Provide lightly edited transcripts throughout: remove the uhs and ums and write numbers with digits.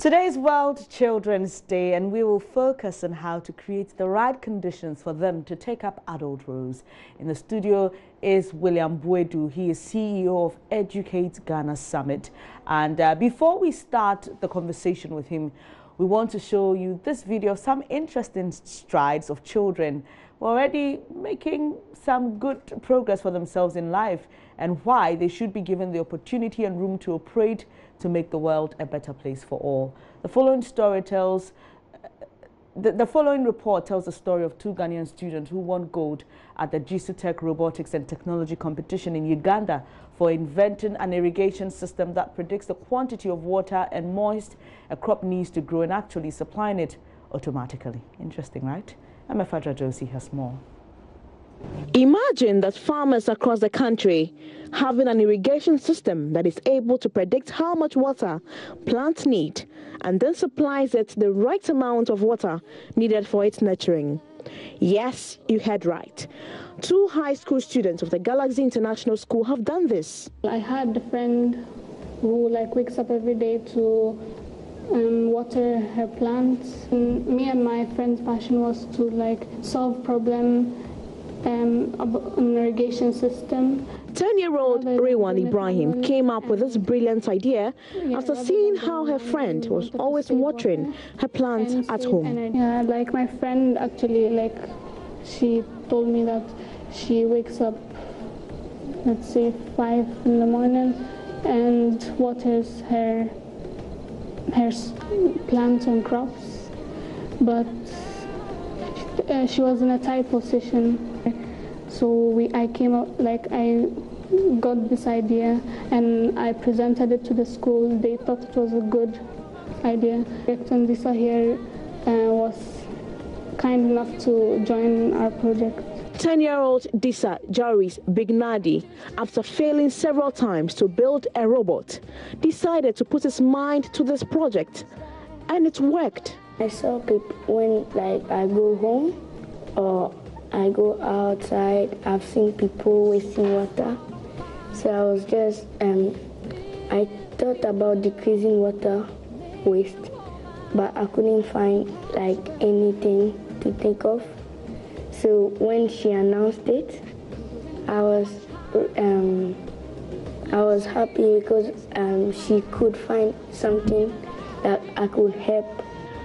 Today is World Children's Day, and we will focus on how to create the right conditions for them to take up adult roles. In the studio is William Buedu. He is CEO of Educate Ghana Summit. And before we start the conversation with him, we want to show you this video of some interesting strides of children who are already making some good progress for themselves in life, and why they should be given the opportunity and room to operate to make the world a better place for all. The following story tells, the following report tells the story of two Ghanaian students who won gold at the JoyNews Robotics and Technology competition in Uganda for inventing an irrigation system that predicts the quantity of water and moist a crop needs to grow and actually supplying it automatically. Interesting, right? Amefadra Josie has more. Imagine that farmers across the country having an irrigation system that is able to predict how much water plants need and then supplies it the right amount of water needed for its nurturing. Yes, you heard right. Two high school students of the Galaxy International School have done this. I had a friend who wakes up every day to water her plants. And me and my friend's passion was to solve problem about an irrigation system. 10-year-old Rewan Ibrahim came up with this brilliant idea after seeing how her friend was always watering her plants at home. Yeah, my friend actually, she told me that she wakes up, let's say 5 in the morning, and waters her plants and crops, but she was in a tight position. So I came up, I got this idea and I presented it to the school. They thought it was a good idea. And Disa here was kind enough to join our project. 10-year-old Disa Jaris Bignadi, after failing several times to build a robot, decided to put his mind to this project, and it worked. I saw people when I go home or I go outside, I've seen people wasting water. So I was just, I thought about decreasing water waste, but I couldn't find anything to think of. So when she announced it, I was happy because she could find something that I could help.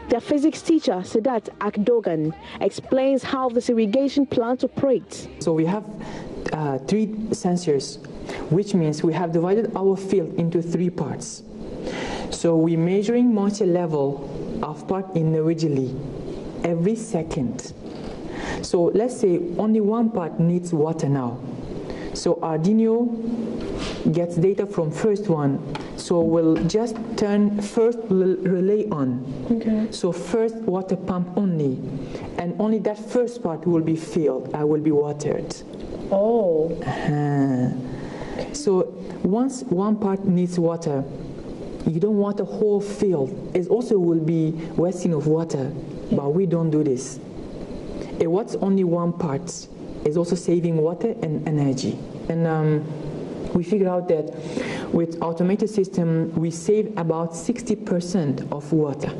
The physics teacher, Sedat Akdogan, explains how this irrigation plant operates. So we have 3 sensors, which means we have divided our field into 3 parts. So we're measuring moisture level of part individually every second. So let's say only one part needs water now. So Arduino gets data from first one. So we'll just turn first relay on. Okay. So first water pump only, and only that first part will be filled, will be watered. Oh. Okay. So once one part needs water, you don't want the whole field. It also will be wasting of water, but we don't do this. What's only one part is also saving water and energy. And we figured out that with automated system, we save about 60% of water.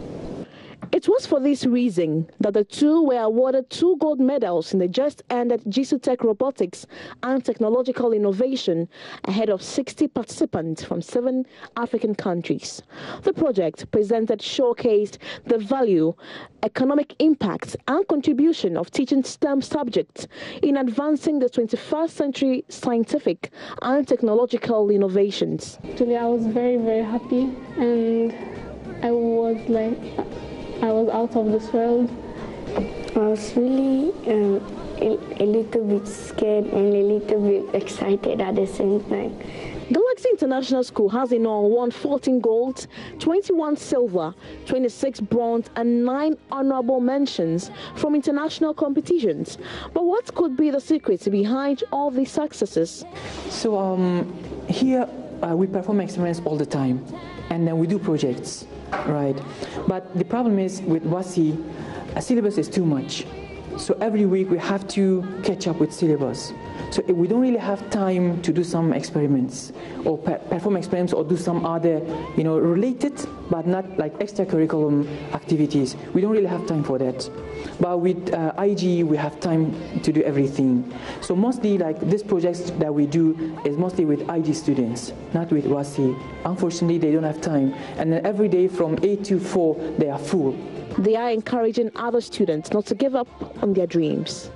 It was for this reason that the two were awarded 2 gold medals in the just-ended JoyNews Robotics and Technological Innovation ahead of 60 participants from 7 African countries. The project presented showcased the value, economic impact and contribution of teaching STEM subjects in advancing the 21st century scientific and technological innovations. Actually, I was very, very happy, and I was out of this world. I was really a little bit scared and a little bit excited at the same time. Galaxy International School has in all won 14 gold, 21 silver, 26 bronze and 9 honorable mentions from international competitions. But what could be the secrets behind all these successes? So here we perform experiments all the time, and then we do projects, right? But the problem is with WASI, a syllabus is too much. So every week we have to catch up with syllabus. So we don't really have time to do some experiments or perform experiments or do some other, related but not like extracurriculum activities. We don't really have time for that. But with IG, we have time to do everything. So mostly like these projects that we do is mostly with IG students, not with WASI. Unfortunately, they don't have time. And then every day from 8 to 4, they are full. They are encouraging other students not to give up on their dreams.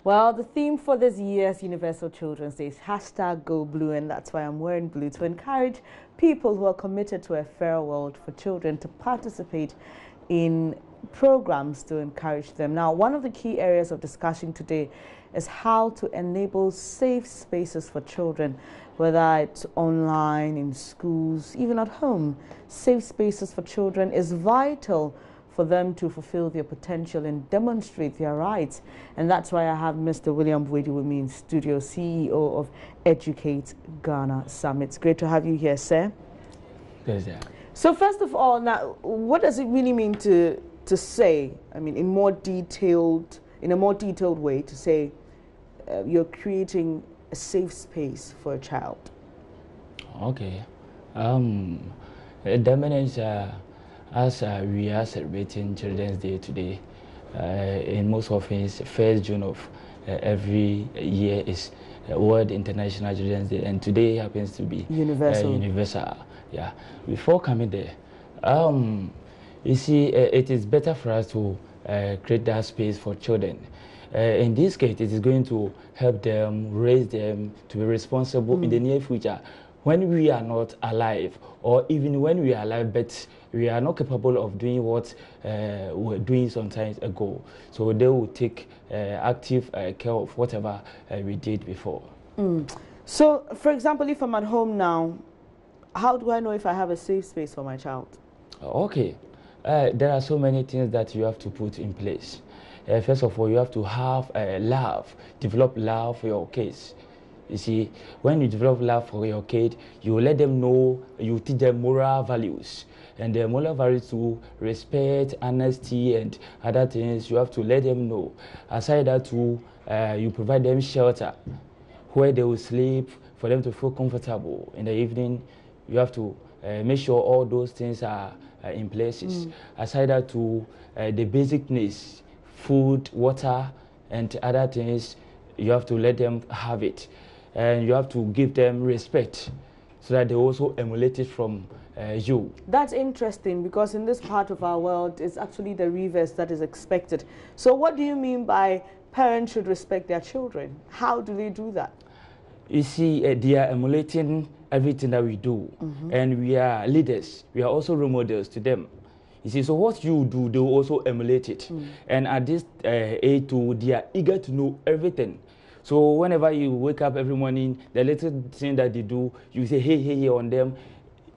Well, the theme for this year's Universal Children's Day is #GoBlue, and that's why I'm wearing blue, to encourage people who are committed to a fair world for children to participate in programs to encourage them. Now, one of the key areas of discussion today is how to enable safe spaces for children, whether it's online, in schools, even at home. Safe spaces for children is vital for them to fulfill their potential and demonstrate their rights. And that's why I have Mr. William Buedu with me in studio, CEO of Educate Ghana Summit. It's great to have you here, sir. Yes, yeah. So first of all, now, what does it really mean to say, I mean, in a more detailed way, to say you're creating a safe space for a child? Okay. That means as we are celebrating Children's Day today, in most of it's 1st June of every year is World International Children's Day, and today happens to be universal. Yeah. Before coming there, you see, it is better for us to create that space for children. In this case, it is going to help them, raise them to be responsible in the near future. When we are not alive, or even when we are alive, but we are not capable of doing what we were doing some time ago. So they will take active care of whatever we did before. So, for example, if I'm at home now, how do I know if I have a safe space for my child? Okay. There are so many things that you have to put in place. First of all, you have to have love, develop love for your kids. You see, when you develop love for your kid, you let them know, you teach them moral values. And the moral values to respect, honesty, and other things, you have to let them know. Aside that, too, you provide them shelter where they will sleep, for them to feel comfortable. In the evening, you have to make sure all those things are in places. Aside that, too, the basic needs, food, water, and other things, you have to let them have it. And you have to give them respect so that they also emulate it from you. That's interesting, because in this part of our world, it's actually the reverse that is expected. So what do you mean by parents should respect their children? How do they do that? You see, they are emulating everything that we do. And we are leaders. We are also role models to them. You see, so what you do, they will also emulate it. And at this age too, they are eager to know everything. So whenever you wake up every morning, the little thing that they do, you say, hey, hey, hey on them.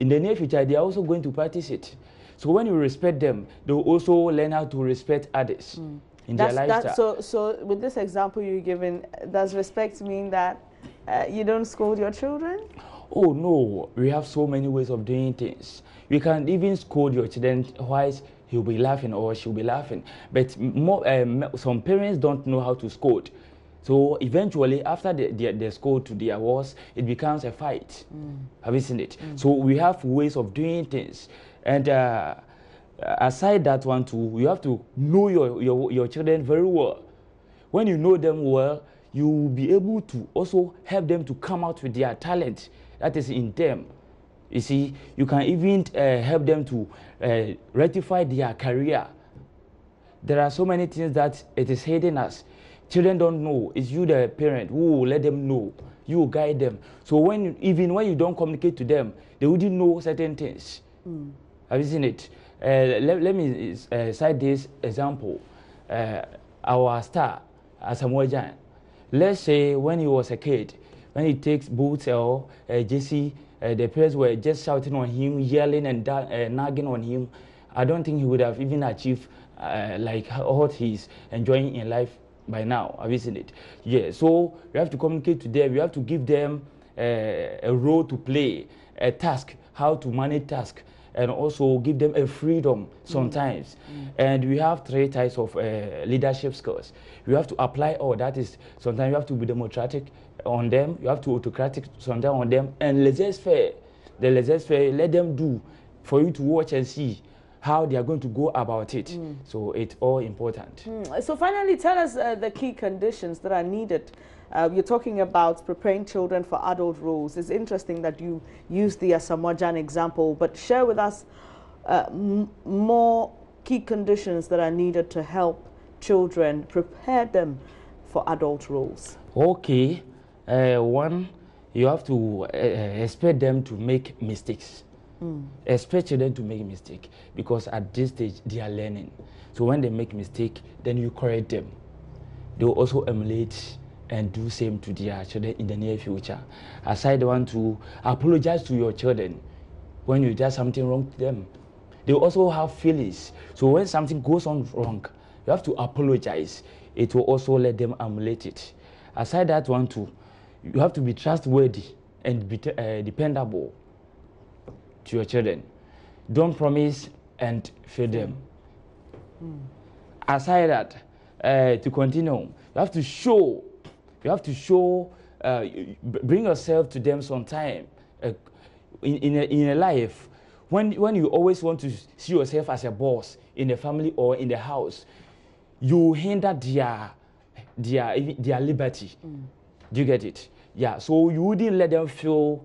In the near future, they are also going to practice it. So when you respect them, they will also learn how to respect others in their lifestyle. So with this example you're giving, does respect mean that you don't scold your children? Oh, no. We have so many ways of doing things. You can even scold your children whilst he'll be laughing or she'll be laughing. But some parents don't know how to scold. So eventually, after they scold to their worst, it becomes a fight. Have you seen it? So we have ways of doing things. And aside that one too, you have to know your children very well. When you know them well, you will be able to also help them to come out with their talent that is in them. You see, you can even help them to rectify their career. There are so many things that it is hidden us. Children don't know. It's you, the parent, who will let them know. You will guide them. So even when you don't communicate to them, they wouldn't know certain things. Have you seen it? Let me cite this example. Our star, Asamoah Gyan. Let's say when he was a kid, when he takes boots or Jesse, the parents were just shouting on him, yelling and nagging on him. I don't think he would have even achieved like what he's enjoying in life by now. Have you seen it? Yeah, so we have to communicate to them. We have to give them a role to play, a task, how to manage task. and also give them a freedom sometimes. And we have 3 types of leadership skills. You have to apply all that is, sometimes you have to be democratic on them, you have to autocratic sometimes on them, and laissez-faire. The laissez-faire, let them do for you to watch and see how they are going to go about it. So it's all important. So finally, tell us the key conditions that are needed. You're talking about preparing children for adult roles. It's interesting that you used the Asamoah example, but share with us more key conditions that are needed to help children prepare them for adult roles. Okay, one, you have to expect them to make mistakes. Expect children to make mistake, because at this stage they are learning. So when they make mistake, then you correct them. They will also emulate and do same to their children in the near future. Aside, want to apologize to your children when you do something wrong to them. They also have feelings. So when something goes on wrong, you have to apologize. It will also let them emulate it. Aside that, you have to be trustworthy and be dependable to your children. Don't promise and fail them. Aside that, to continue, you have to show, bring yourself to them sometime in a life. When you always want to see yourself as a boss in the family or in the house, you hinder their liberty. Do you get it? Yeah, so you wouldn't let them feel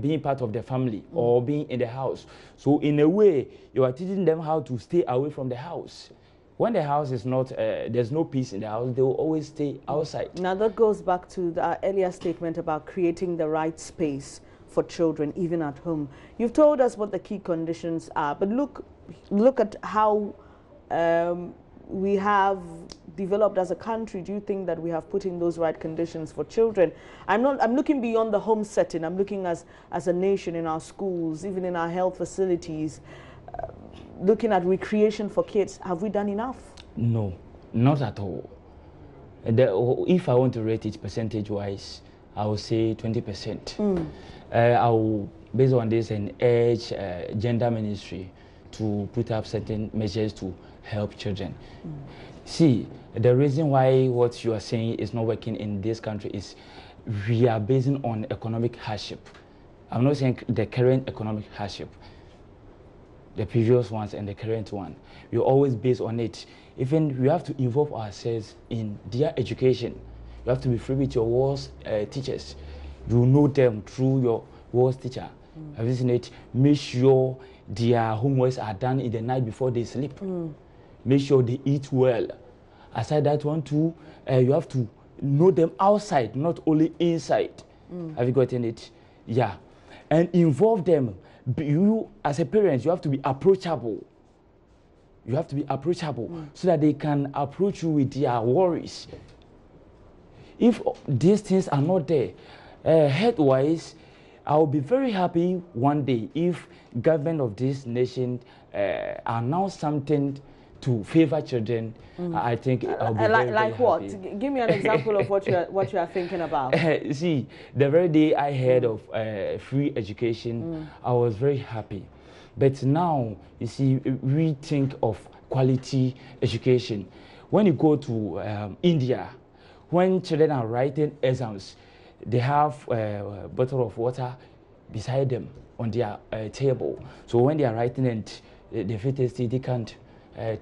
being part of the family or being in the house. So in a way, you are teaching them how to stay away from the house. When the house is not, there's no peace in the house, they will always stay outside. Now that goes back to the earlier statement about creating the right space for children, even at home. You've told us what the key conditions are, but look at how we have developed as a country. Do you think that we have put in those right conditions for children? I'm looking beyond the home setting. I'm looking as a nation, in our schools, even in our health facilities, looking at recreation for kids. Have we done enough? No, not at all. If I want to rate it percentage-wise, I would say 20%. I will, based on this, and urge gender ministry to put up certain measures to help children. See, the reason why what you are saying is not working in this country is we are basing on economic hardship. I'm not saying the current economic hardship, the previous ones and the current one. We always base on it. Even we have to involve ourselves in their education. You have to be free with your WAS teachers. You know them through your WAS teacher. Have you seen it? Make sure their homeworks are done in the night before they sleep. Make sure they eat well. Aside that one too, you have to know them outside, not only inside. Have you gotten it? Yeah. And involve them. You, as a parent, you have to be approachable. You have to be approachable so that they can approach you with their worries. If these things are not there, head-wise, I'll be very happy one day if government of this nation announce something to favor children. I think I'll be very, very happy. What? Give me an example of what you are thinking about. See, the very day I heard of free education, I was very happy. But now, you see, we think of quality education. When you go to India, when children are writing exams, they have a bottle of water beside them on their table. So when they are writing and they feel thirsty, they can't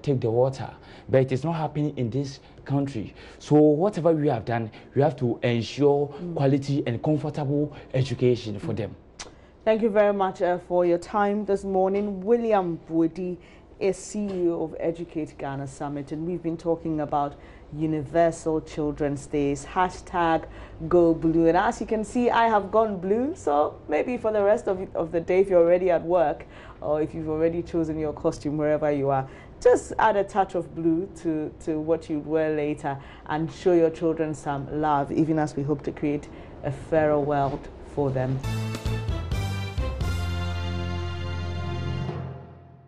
take the water. But it's not happening in this country. So whatever we have done, we have to ensure quality and comfortable education for them. Thank you very much for your time this morning. William Boedi is CEO of Educate Ghana Summit, and we've been talking about Universal Children's Days, #GoBlue. And as you can see, I have gone blue, so maybe for the rest of the day, if you're already at work, or if you've already chosen your costume wherever you are, just add a touch of blue to what you wear later and show your children some love, even as we hope to create a fairer world for them.